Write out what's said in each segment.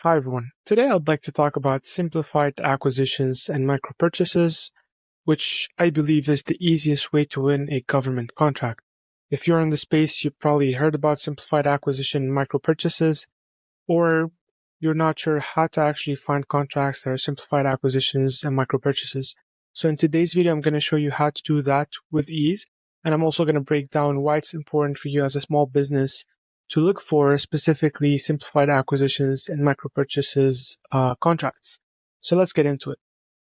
Hi everyone. Today I'd like to talk about simplified acquisitions and micro purchases, which I believe is the easiest way to win a government contract. If you're in the space, you probably heard about simplified acquisition and micro purchases, or you're not sure how to actually find contracts that are simplified acquisitions and micro purchases. So in today's video, I'm going to show you how to do that with ease. And I'm also going to break down why it's important for you as a small business to look for specifically simplified acquisitions and micro purchases contracts. So let's get into it.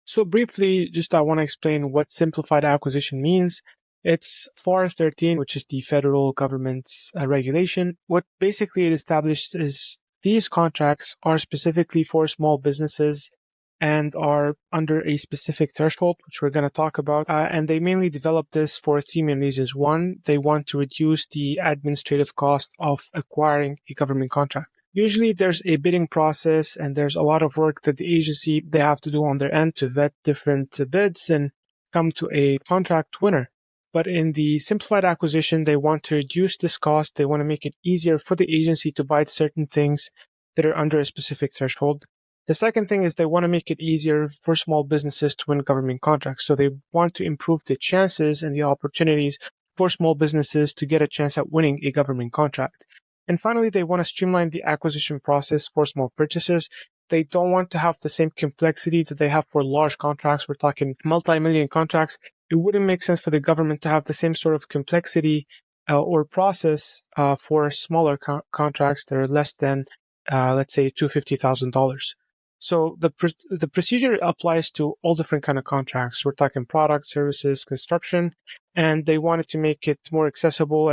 So briefly, I want to explain what simplified acquisition means. It's FAR 13, which is the federal government's regulation. What basically it established is these contracts are specifically for small businesses and are under a specific threshold, which we're going to talk about. And they mainly developed this for three main reasons. One, they want to reduce the administrative cost of acquiring a government contract. Usually there's a bidding process and there's a lot of work that the agency, they have to do on their end to vet different bids and come to a contract winner. But in the simplified acquisition, they want to reduce this cost. They want to make it easier for the agency to buy certain things that are under a specific threshold. The second thing is they want to make it easier for small businesses to win government contracts. So they want to improve the chances and the opportunities for small businesses to get a chance at winning a government contract. And finally, they want to streamline the acquisition process for small purchases. They don't want to have the same complexity that they have for large contracts. We're talking multi-million contracts. It wouldn't make sense for the government to have the same sort of complexity or process for smaller contracts that are less than, let's say, $250,000. So the procedure applies to all different kind of contracts. We're talking products, services, construction, and they wanted to make it more accessible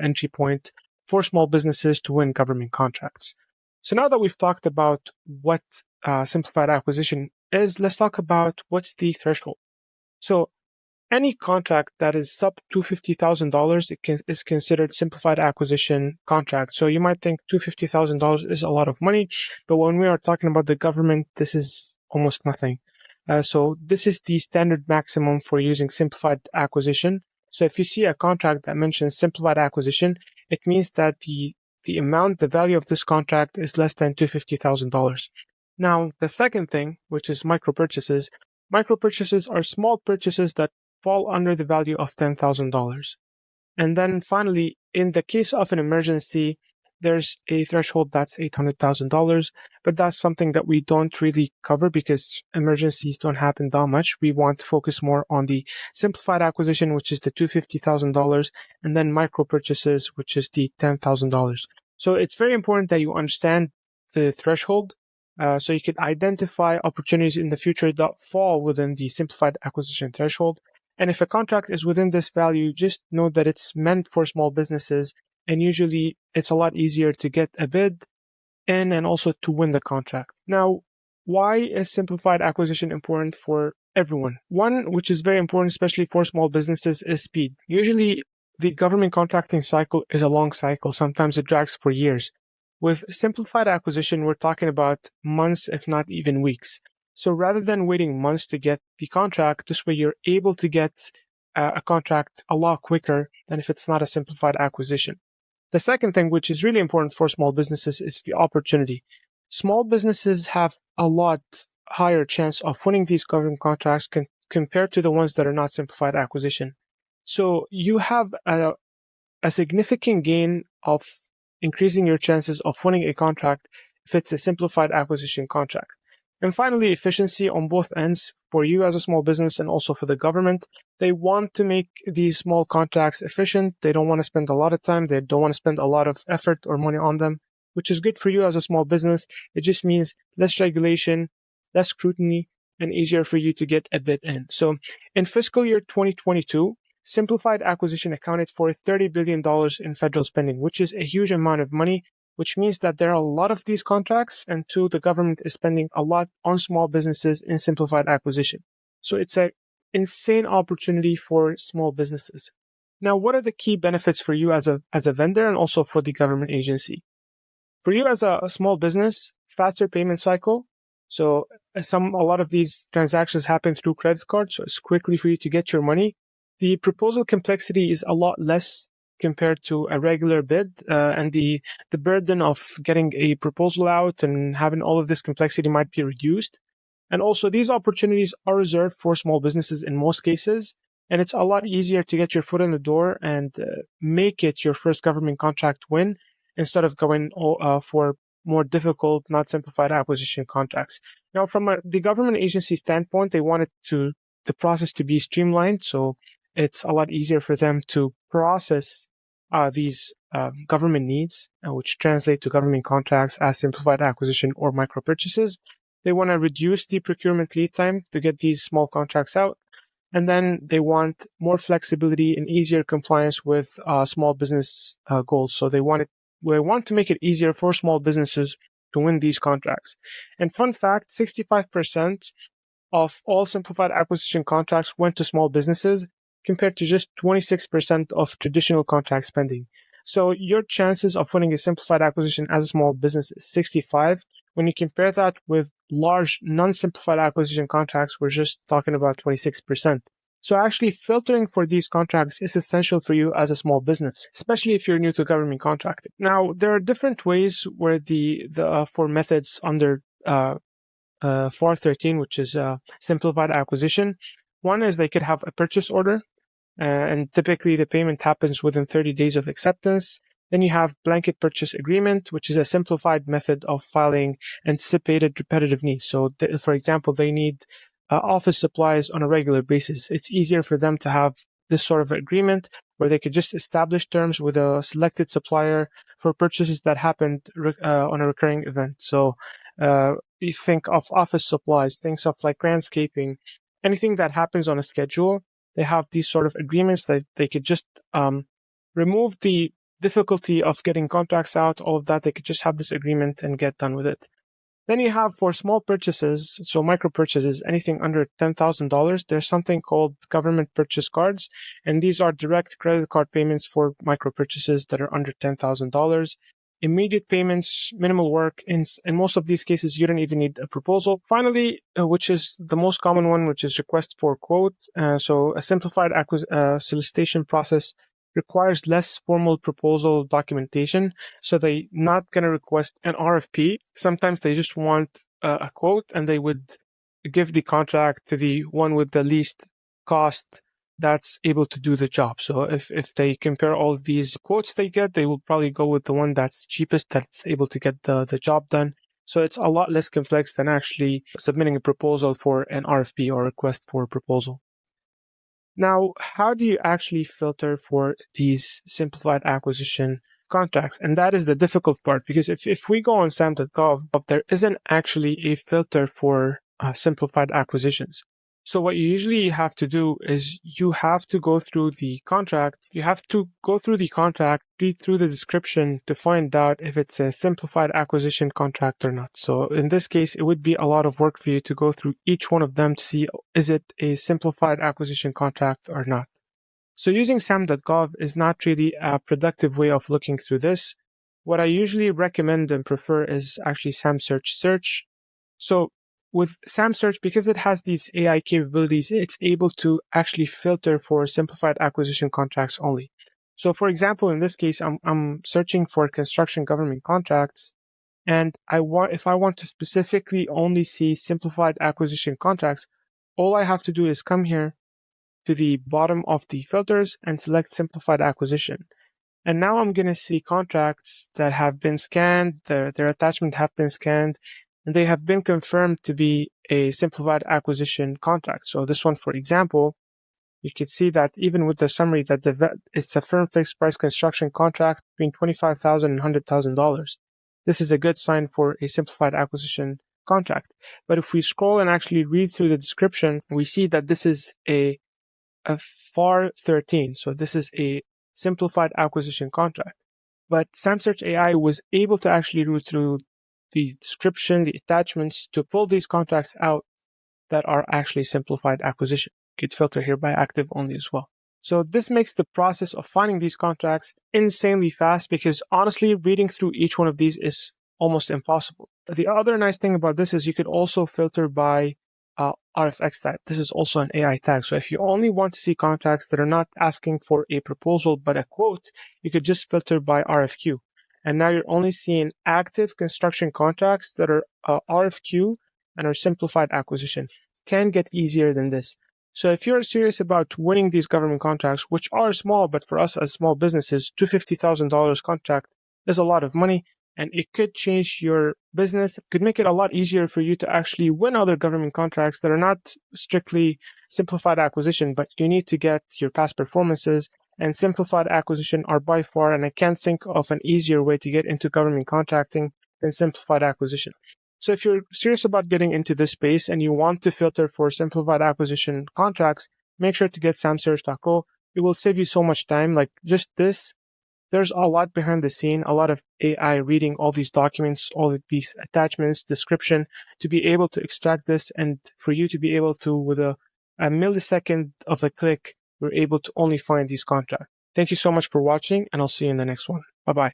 entry point for small businesses to win government contracts. So now that we've talked about what simplified acquisition is, let's talk about what's the threshold. So any contract that is sub $250,000 is considered simplified acquisition contract. So you might think $250,000 is a lot of money, but when we are talking about the government, this is almost nothing. So this is the standard maximum for using simplified acquisition. So if you see a contract that mentions simplified acquisition, it means that the value of this contract is less than $250,000. Now, the second thing, which is micro purchases are small purchases that fall under the value of $10,000. And then finally, in the case of an emergency, there's a threshold that's $800,000, but that's something that we don't really cover because emergencies don't happen that much. We want to focus more on the simplified acquisition, which is the $250,000, and then micro purchases, which is the $10,000. So it's very important that you understand the threshold so you can identify opportunities in the future that fall within the simplified acquisition threshold. And if a contract is within this value, just know that it's meant for small businesses, and usually it's a lot easier to get a bid in and also to win the contract. Now, why is simplified acquisition important for everyone? One, which is very important, especially for small businesses, is speed. Usually, the government contracting cycle is a long cycle. Sometimes it drags for years. With simplified acquisition, we're talking about months, if not even weeks. So rather than waiting months to get the contract, this way you're able to get a contract a lot quicker than if it's not a simplified acquisition. The second thing, which is really important for small businesses, is the opportunity. Small businesses have a lot higher chance of winning these government contracts compared to the ones that are not simplified acquisition. So you have a significant gain of increasing your chances of winning a contract if it's a simplified acquisition contract. And finally, efficiency on both ends for you as a small business and also for the government. They want to make these small contracts efficient. They don't want to spend a lot of time. They don't want to spend a lot of effort or money on them, which is good for you as a small business. It just means less regulation, less scrutiny, and easier for you to get a bid in. So in fiscal year 2022, simplified acquisition accounted for $30 billion in federal spending, which is a huge amount of money, which means that there are a lot of these contracts, and two, the government is spending a lot on small businesses in simplified acquisition. So it's an insane opportunity for small businesses. Now, what are the key benefits for you as a vendor and also for the government agency? For you as a small business, faster payment cycle. So a lot of these transactions happen through credit cards, so it's quickly for you to get your money. The proposal complexity is a lot less compared to a regular bid, and the burden of getting a proposal out and having all of this complexity might be reduced. And also, these opportunities are reserved for small businesses in most cases, and it's a lot easier to get your foot in the door and make it your first government contract win instead of going for more difficult, not simplified acquisition contracts. Now, from the government agency standpoint, they wanted the process to be streamlined, so it's a lot easier for them to process these government needs, which translate to government contracts as simplified acquisition or micro purchases. They want to reduce the procurement lead time to get these small contracts out. And then they want more flexibility and easier compliance with small business goals. So we want to make it easier for small businesses to win these contracts. And fun fact, 65% of all simplified acquisition contracts went to small businesses compared to just 26% of traditional contract spending. So your chances of winning a simplified acquisition as a small business is 65. When you compare that with large non-simplified acquisition contracts, we're just talking about 26%. So actually filtering for these contracts is essential for you as a small business, especially if you're new to government contracting. Now, there are different ways where for methods under 413, which is simplified acquisition. One is they could have a purchase order, and typically the payment happens within 30 days of acceptance. Then you have blanket purchase agreement, which is a simplified method of filing anticipated repetitive needs. So, for example, they need office supplies on a regular basis. It's easier for them to have this sort of agreement where they could just establish terms with a selected supplier for purchases that happened on a recurring event. So you think of office supplies, things of like landscaping, anything that happens on a schedule. They have these sort of agreements that they could just remove the difficulty of getting contracts out, all of that. They could just have this agreement and get done with it. Then you have for small purchases, so micro purchases, anything under $10,000, there's something called government purchase cards, and these are direct credit card payments for micro purchases that are under $10,000. Immediate payments, minimal work. In most of these cases, you don't even need a proposal. Finally, which is the most common one, which is request for quote. So a simplified solicitation process requires less formal proposal documentation. So they're not going to request an RFP. Sometimes they just want a quote, and they would give the contract to the one with the least cost that's able to do the job. So if they compare all of these quotes they get, they will probably go with the one that's cheapest, that's able to get the job done. So it's a lot less complex than actually submitting a proposal for an RFP or request for a proposal. Now, how do you actually filter for these simplified acquisition contracts? And that is the difficult part, because if we go on sam.gov, there isn't actually a filter for simplified acquisitions. So what you usually have to do is you have to go through the contract. You have to go through the contract, read through the description to find out if it's a simplified acquisition contract or not. So in this case, it would be a lot of work for you to go through each one of them to see, is it a simplified acquisition contract or not? So using sam.gov is not really a productive way of looking through this. What I usually recommend and prefer is actually Search. So with Search, because it has these AI capabilities, it's able to actually filter for simplified acquisition contracts only. So for example, in this case, I'm searching for construction government contracts, and if I want to specifically only see simplified acquisition contracts, all I have to do is come here to the bottom of the filters and select simplified acquisition. And now I'm going to see contracts that have been scanned, their attachment have been scanned, and they have been confirmed to be a simplified acquisition contract. So this one, for example, you can see that even with the summary that it's a firm fixed price construction contract between $25,000 and $100,000. This is a good sign for a simplified acquisition contract. But if we scroll and actually read through the description, we see that this is a FAR 13. So this is a simplified acquisition contract. But SamSearch AI was able to actually read through the description, the attachments, to pull these contracts out that are actually simplified acquisition. You could filter here by active only as well. So this makes the process of finding these contracts insanely fast, because honestly, reading through each one of these is almost impossible. The other nice thing about this is you could also filter by RFX type. This is also an AI tag. So if you only want to see contracts that are not asking for a proposal but a quote, you could just filter by RFQ. And now you're only seeing active construction contracts that are RFQ and are simplified acquisition. Can get easier than this. So if you're serious about winning these government contracts, which are small, but for us as small businesses, $250,000 contract is a lot of money, and it could change your business. It could make it a lot easier for you to actually win other government contracts that are not strictly simplified acquisition, but you need to get your past performances, and simplified acquisition are by far, and I can't think of an easier way to get into government contracting than simplified acquisition. So if you're serious about getting into this space and you want to filter for simplified acquisition contracts, make sure to get samsearch.co. It will save you so much time. Like just this, there's a lot behind the scene, a lot of AI reading all these documents, all of these attachments, description, to be able to extract this, and for you to be able to, with a millisecond of a click, we're able to only find these contracts. Thank you so much for watching, and I'll see you in the next one. Bye-bye.